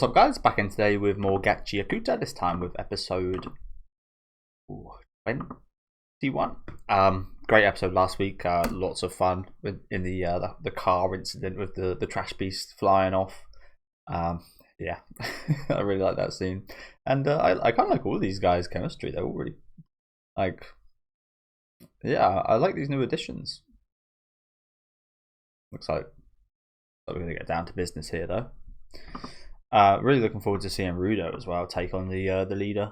What's up, guys? Back in today with more Gachiakuta, this time with episode 21. Great episode last week. Lots of fun in the car incident with the trash beast flying off. Yeah, I really like that scene, and I kind of like all these guys' chemistry. They're all really like, yeah, I like these new additions. Looks like we're gonna get down to business here, though. Really looking forward to seeing Rudo as well take on the leader.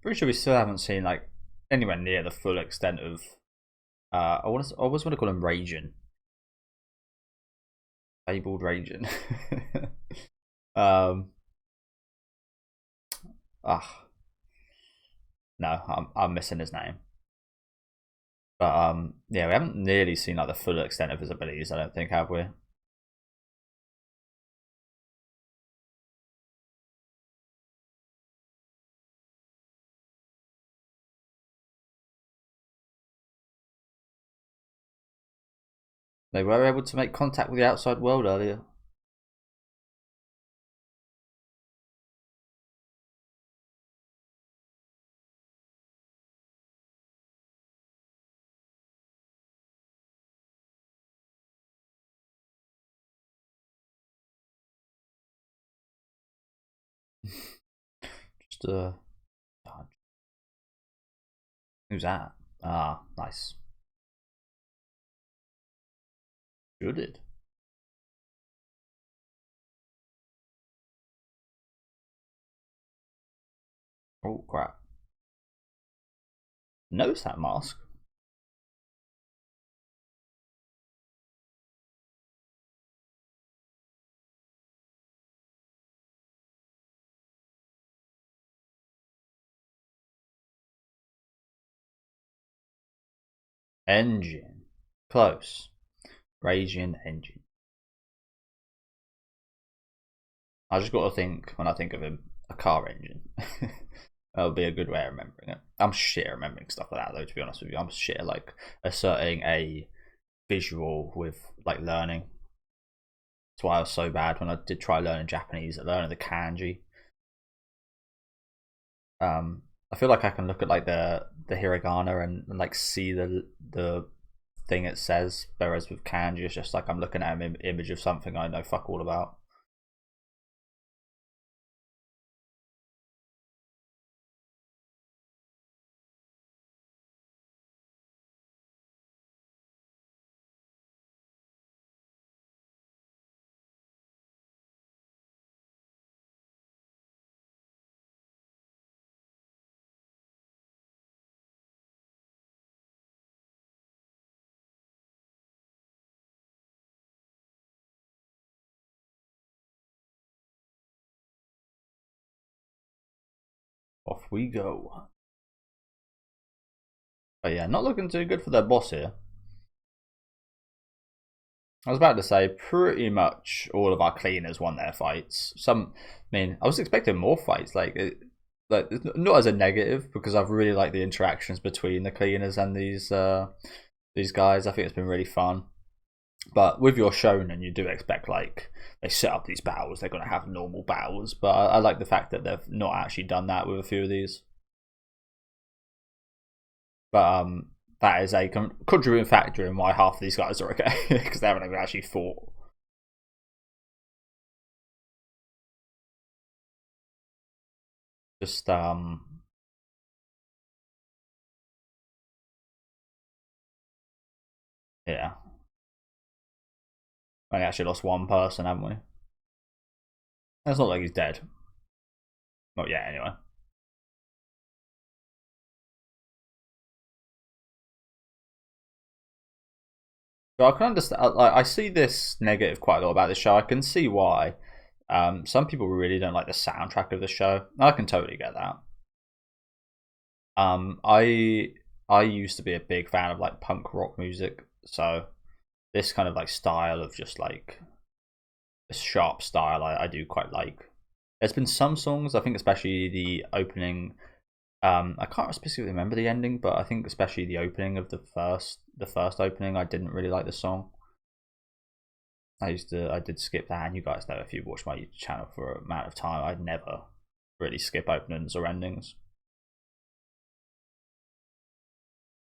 Pretty sure we still haven't seen like anywhere near the full extent of. I always want to call him Raging. Fabled Raging. um. No, I'm missing his name. But yeah, we haven't nearly seen like the full extent of his abilities. I don't think, have we? They were able to make contact with the outside world earlier. Just who's that? Ah, nice. Good. Oh crap. Knows that mask. Engine. Close. Raging engine. I just got to think when I think of him, a car engine. That would be a good way of remembering it. I'm shit at remembering stuff like that, though. To be honest with you, I'm shit at like asserting a visual with like learning. That's why I was so bad when I did try learning Japanese, at learning the kanji. I feel like I can look at like the hiragana and like see the thing it says, whereas with kanji, it's just like I'm looking at an image of something I know fuck all about. Off we go. But yeah, not looking too good for their boss here. I was about to say, pretty much all of our cleaners won their fights. I was expecting more fights, like not as a negative, because I've really liked the interactions between the cleaners and these guys. I think it's been really fun. But with your shonen, you do expect like they set up these battles, they're going to have normal battles. But I like the fact that they've not actually done that with a few of these. But that is a contributing factor in why half of these guys are okay, because they haven't even actually fought. Just yeah. Only actually lost one person, haven't we? It's not like he's dead. Not yet, anyway. So I can understand. Like, I see this negative quite a lot about this show. I can see why. Some people really don't like the soundtrack of the show. I can totally get that. I used to be a big fan of like punk rock music, so this kind of like style of just like sharp style I do quite like. There's been some songs, I think, especially the opening. I can't specifically remember the ending, but I think especially the opening of the first opening, I didn't really like the song. I did skip that, and you guys know if you've watched my YouTube channel for an amount of time, I'd never really skip openings or endings.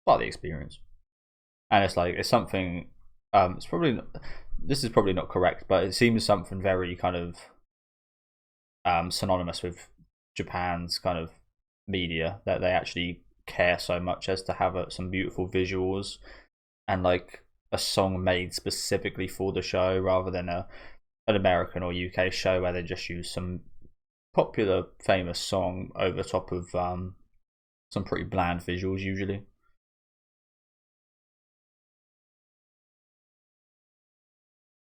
Part of the experience, and it's like it's something. It's probably not, this is probably not correct, but it seems something very kind of synonymous with Japan's kind of media, that they actually care so much as to have some beautiful visuals and like a song made specifically for the show, rather than an American or UK show where they just use some popular famous song over top of some pretty bland visuals usually.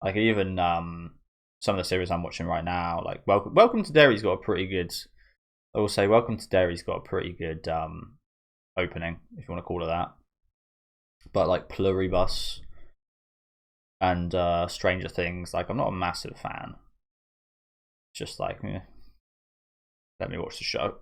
Like even some of the series I'm watching right now, like Welcome to Derry's got a pretty good. I will say Welcome to Derry's got a pretty good opening, if you want to call it that. But like Pluribus and Stranger Things, like I'm not a massive fan. It's just like, let me watch the show.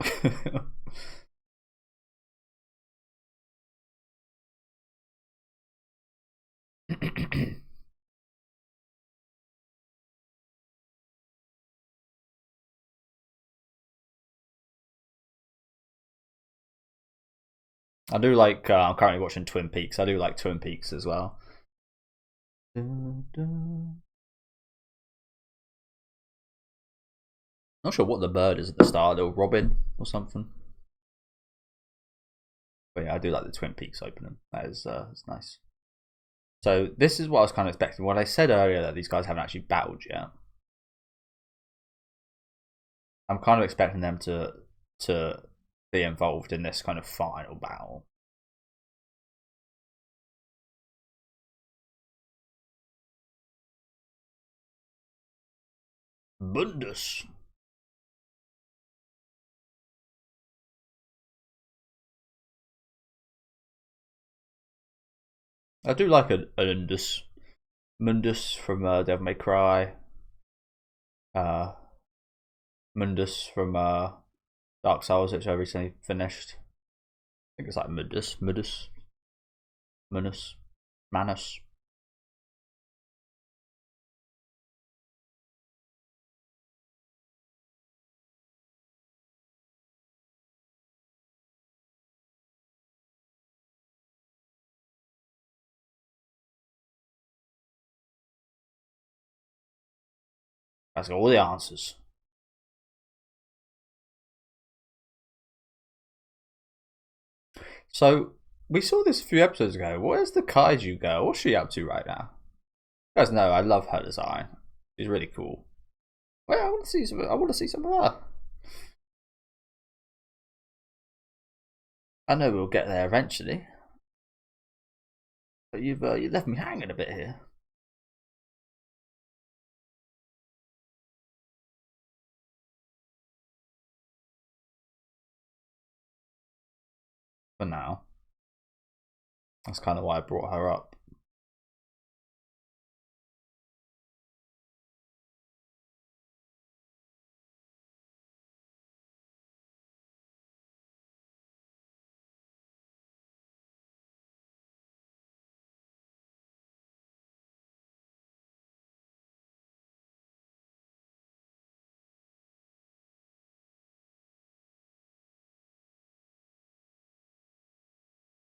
I do like. I'm currently watching Twin Peaks. I do like Twin Peaks as well. Not sure what the bird is at the start, little robin or something. But yeah, I do like the Twin Peaks opening. That is it's nice. So this is what I was kind of expecting. What I said earlier, that these guys haven't actually battled yet. I'm kind of expecting them to be involved in this kind of final battle. Bundus. I do like an Undus. Mundus from Devil May Cry. Mundus from Dark Souls, which I recently finished. I think it's like Mudus, Manus. That's got all the answers. So we saw this a few episodes ago. Where's the kaiju girl? What's she up to right now? You guys know I love her design. She's really cool. Well, I want to see some. I want to see some of her. I know we'll get there eventually, but you left me hanging a bit here. For now, that's kind of why I brought her up.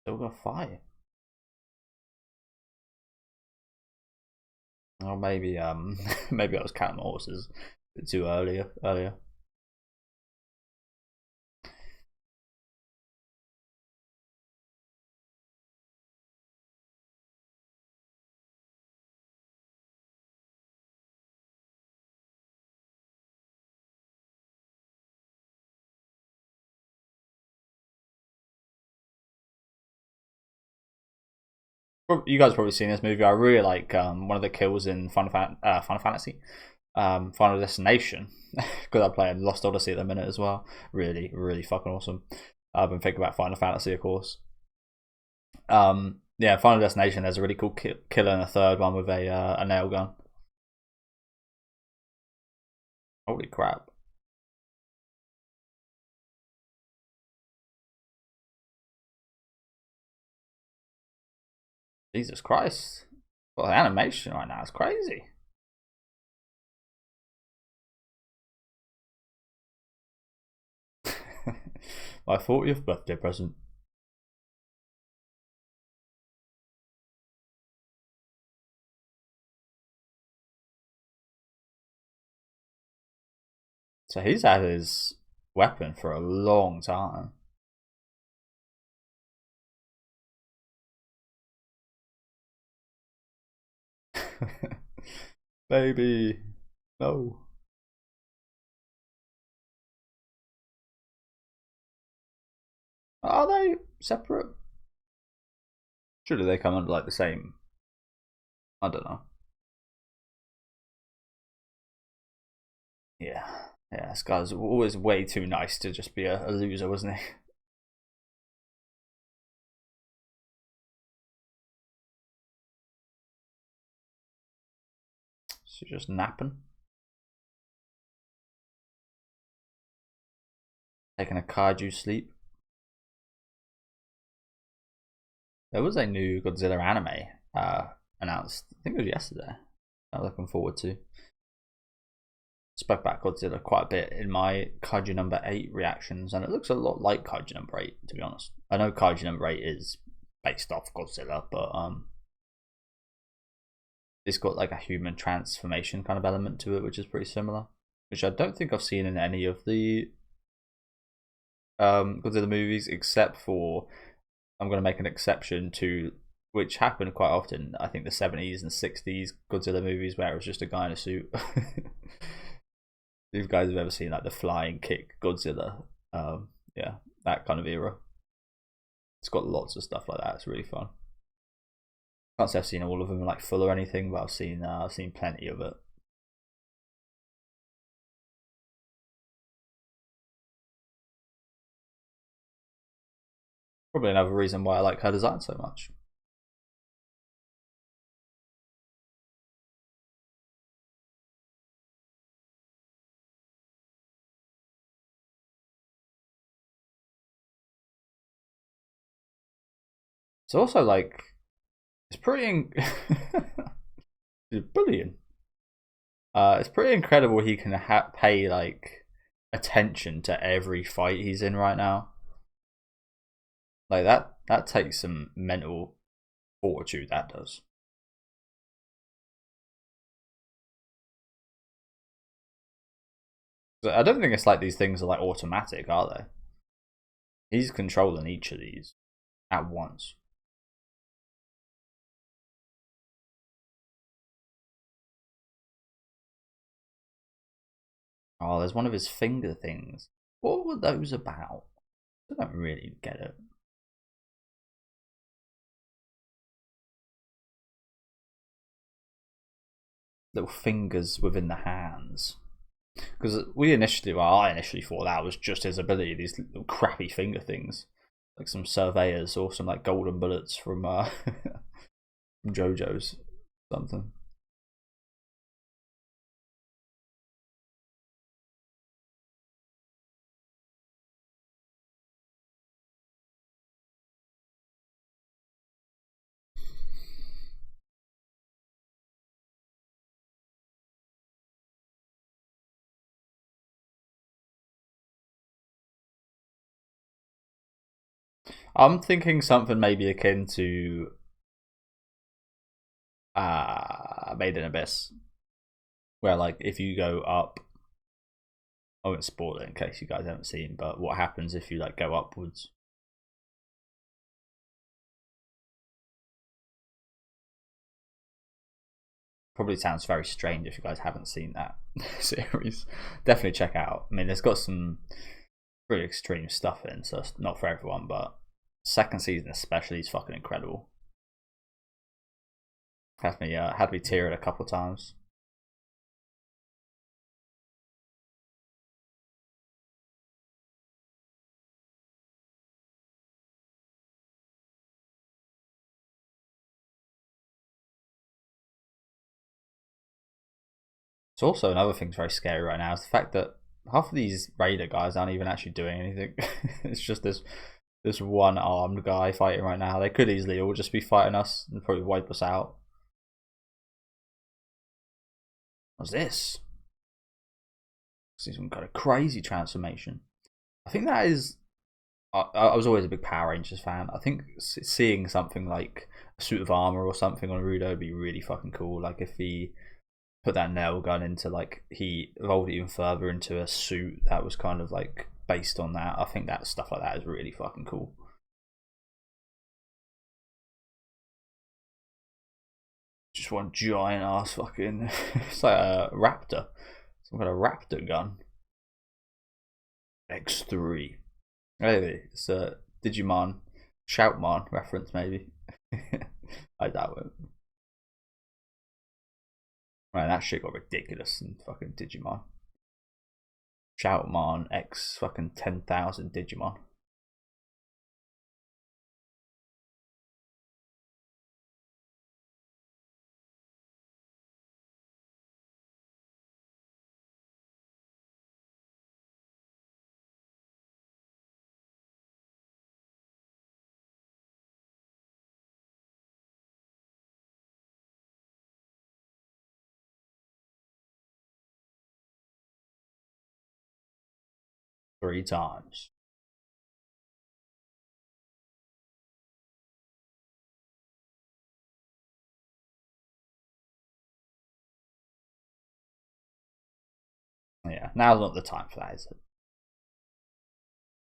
Still got fire. Or maybe maybe I was counting horses a bit too earlier. You guys have probably seen this movie. I really like one of the kills in Final Fantasy, Final Destination, because I'm playing Lost Odyssey at the minute as well. Really, really fucking awesome. I've been thinking about Final Fantasy, of course. Yeah, Final Destination. There's a really cool killer in the third one with a nail gun. Holy crap. Jesus Christ. Well, the animation right now is crazy. My 40th birthday present. So he's had his weapon for a long time. Baby, no. Are they separate? Surely they come under like the same. I don't know. Yeah, yeah. This guy's always way too nice to just be a loser, wasn't he? So just napping, taking a kaiju sleep. There was a new Godzilla anime announced. I think it was yesterday. I'm looking forward to. Spoke about Godzilla quite a bit in my Kaiju number 8 reactions, and it looks a lot like Kaiju number 8, to be honest. I know Kaiju number 8 is based off Godzilla, but it's got like a human transformation kind of element to it, which is pretty similar. Which I don't think I've seen in any of the Godzilla movies, except for I'm going to make an exception to which happened quite often. I think the 70s and 60s Godzilla movies where it was just a guy in a suit. If you guys have ever seen like the flying kick Godzilla, yeah, that kind of era. It's got lots of stuff like that. It's really fun. Can't say I've seen all of them like full or anything, but I've seen plenty of it. Probably another reason why I like her design so much. It's also like it's pretty. It's brilliant. It's pretty incredible he can pay like attention to every fight he's in right now. Like that takes some mental fortitude. That does. So I don't think it's like these things are like automatic, are they? He's controlling each of these at once. Oh, there's one of his finger things. What were those about? I don't really get it. Little fingers within the hands. Because I initially thought that was just his ability, these little crappy finger things. Like some surveyors or some like golden bullets from from JoJo's something. I'm thinking something maybe akin to Made in Abyss, where like if you go up, I won't spoil it in case you guys haven't seen, but what happens if you like go upwards? Probably sounds very strange if you guys haven't seen that series. Definitely check out. I mean, there's got some pretty extreme stuff in, so it's not for everyone, but second season especially is fucking incredible. Had me tear it a couple times. It's also another thing that's very scary right now is the fact that half of these raider guys aren't even actually doing anything. It's just this one armed guy fighting right now. They could easily all just be fighting us and probably wipe us out. What's this? This is some kind of crazy transformation. I think that is. I was always a big Power Rangers fan. I think seeing something like a suit of armor or something on Rudo would be really fucking cool. Like if he put that nail gun into, like, he evolved even further into a suit that was kind of like based on that. I think that stuff like that is really fucking cool. Just one giant ass fucking. It's like a raptor. Some kind of raptor gun. X3. Maybe it's a Digimon Shoutmon reference, maybe. I doubt it. Man, that shit got ridiculous in fucking Digimon. Shoutmon X fucking 10,000 Digimon. Three times. Yeah, now's not the time for that, is it?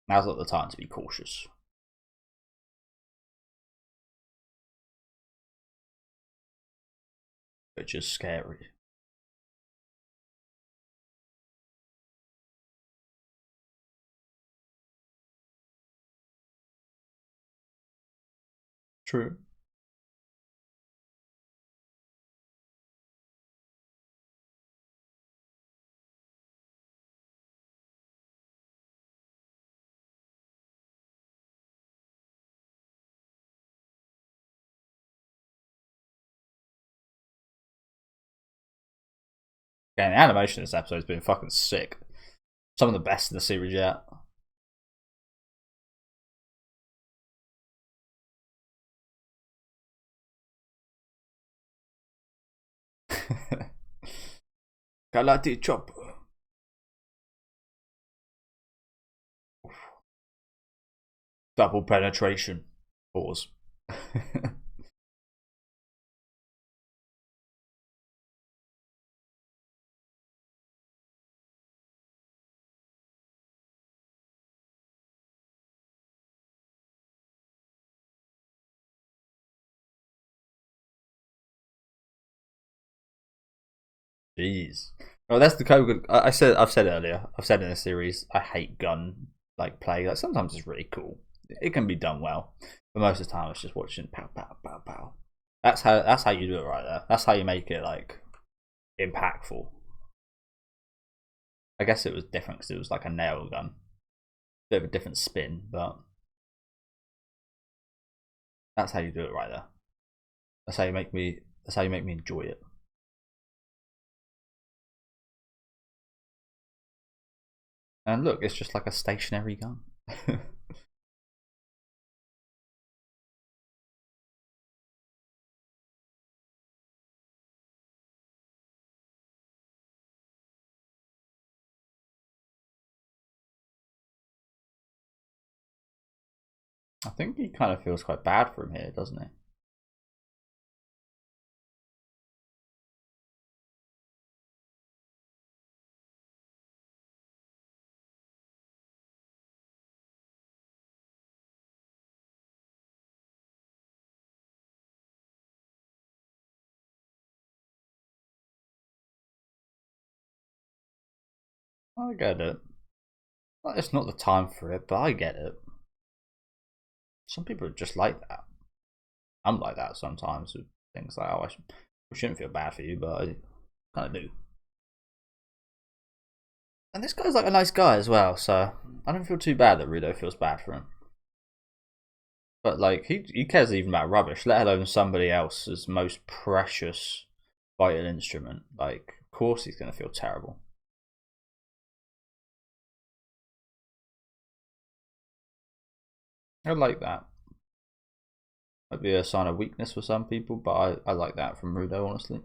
Now's not the time to be cautious. Which is scary. True. Yeah, the animation of this episode has been fucking sick. Some of the best in the series yet. Galati chop. Double penetration. Pause. Jeez. Well, that's the code. I've said it earlier. I've said in the series, I hate gun like play. Like sometimes it's really cool. It can be done well, but most of the time it's just watching pow pow pow pow. That's how you do it right there. That's how you make it like impactful. I guess it was different because it was like a nail gun, bit of a different spin, but that's how you do it right there. That's how you make me. That's how you make me enjoy it. And look, it's just like a stationary gun. I think he kind of feels quite bad for him here, doesn't he? I get it. Well, it's not the time for it, but I get it. Some people are just like that. I'm like that sometimes with things like, oh, I shouldn't feel bad for you, but I kind of do. And this guy's like a nice guy as well, so I don't feel too bad that Rudo feels bad for him. But like, he cares even about rubbish, let alone somebody else's most precious vital instrument. Like, Of course he's going to feel terrible. I like that. Might be a sign of weakness for some people, but I like that from Rudo, honestly.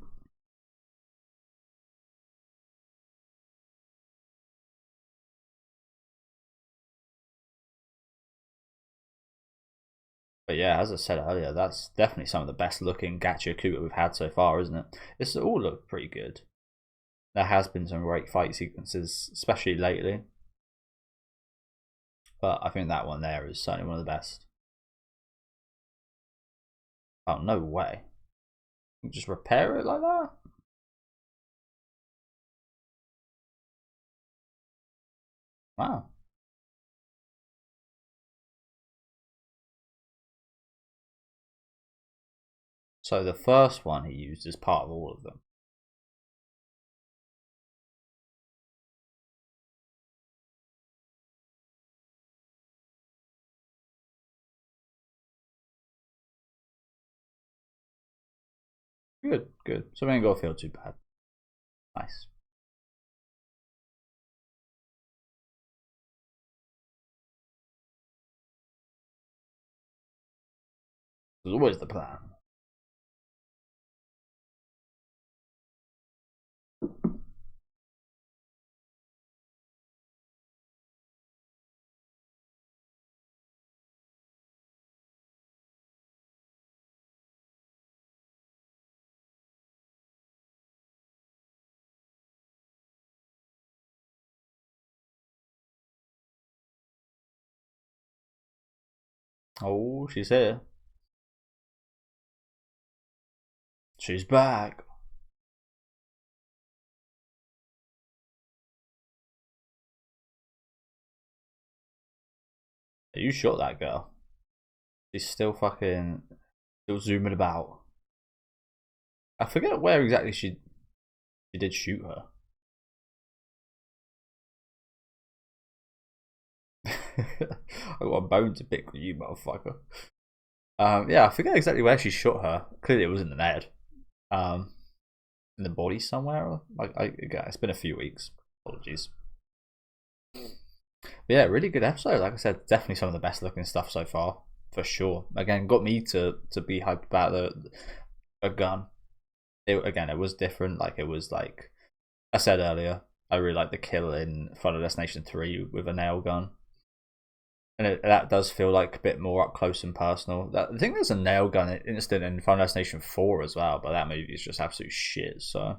But yeah, as I said earlier, that's definitely some of the best looking Gachiakuta we've had so far, isn't it? It's all looked pretty good. There has been some great fight sequences, especially lately. But I think that one there is certainly one of the best. Oh, no way. You just repair it like that? Wow. So the first one he used is part of all of them. Good, good. So we ain't got to feel too bad. Nice. There's always the plan. Oh, she's here. She's back. You shot that girl. She's still still zooming about. I forget where exactly she did shoot her. I got a bone to pick with you, motherfucker. Yeah, I forget exactly where she shot her. Clearly, it was in the head. In the body somewhere. It's been a few weeks. Apologies. But yeah, really good episode. Like I said, definitely some of the best looking stuff so far, for sure. Again, got me to be hyped about a gun. It was different. Like it was like I said earlier, I really like the kill in Final Destination 3 with a nail gun. And that does feel like a bit more up close and personal. I think there's a nail gun incident in Final Destination 4 as well, but that movie is just absolute shit. So,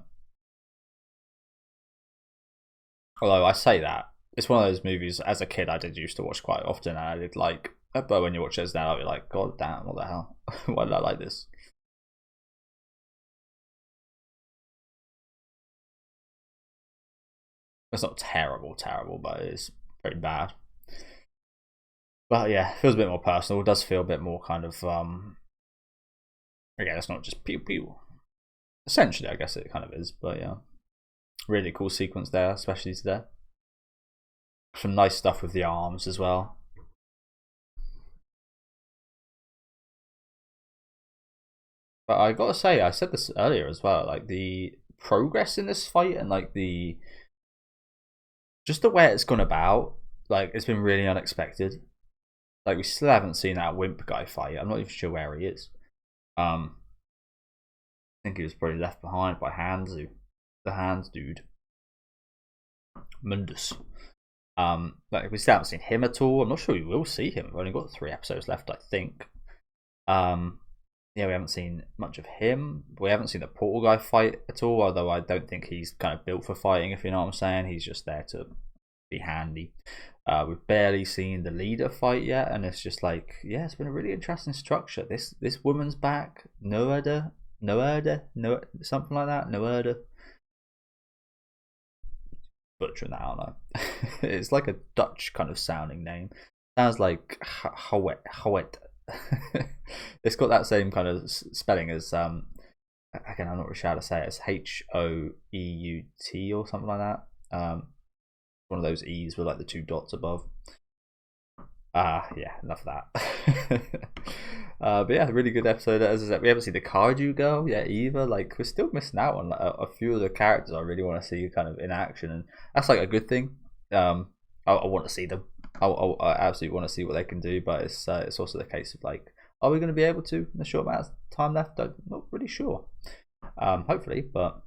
although I say that, it's one of those movies as a kid I did used to watch quite often, and I did like. But when you watch it now, you're like, God damn, what the hell? Why did I like this? It's not terrible, but it's very bad. But yeah, it feels a bit more personal. It does feel a bit more kind of again, it's not just pew pew. Essentially, I guess it kind of is, but yeah. Really cool sequence there, especially today. Some nice stuff with the arms as well. But I gotta say, I said this earlier as well, like the progress in this fight and like just the way it's gone about, like it's been really unexpected. Like we still haven't seen that wimp guy fight. I'm not even sure where he is. I think he was probably left behind by Hanzu, the Hands dude, Mundus. Like we still haven't seen him at all. I'm not sure we will see him. We've only got 3 episodes left, I think. Yeah, we haven't seen much of him. We haven't seen the portal guy fight at all. Although I don't think he's kind of built for fighting, if you know what I'm saying. He's just there to be handy. We've barely seen the leader fight yet, and it's just like, yeah, it's been a really interesting structure. This woman's back, Noerda, something like that, Noerda. Butchering that, I don't know. It's like a Dutch kind of sounding name. Sounds like Howet. It's got that same kind of spelling as again, I'm not really sure how to say it. It's Hoeut or something like that. One of those E's with like the 2 dots above. Yeah, enough of that. But yeah, really good episode. As I said, we haven't seen the Kaiju girl yet either. Like, we're still missing out on like, a few of the characters I really want to see kind of in action, and that's like a good thing. I want to see them. I absolutely want to see what they can do, but it's also the case of like, are we going to be able to in the short amount of time left? I'm not really sure. Hopefully, but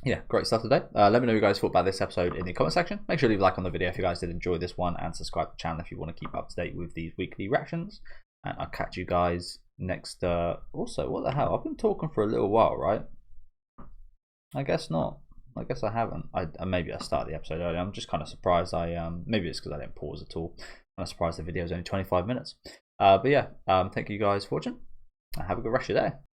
yeah, great stuff today. Let me know what you guys thought about this episode in the comment section. Make sure to leave a like on the video if you guys did enjoy this one, and subscribe to the channel if you want to keep up to date with these weekly reactions. And I'll catch you guys next. Also, what the hell? I've been talking for a little while, right? I guess not. I guess I haven't. Maybe I started the episode early. I'm just kind of surprised. Maybe it's because I didn't pause at all. I'm surprised the video is only 25 minutes. But yeah, thank you guys for watching. Have a good rest of your day.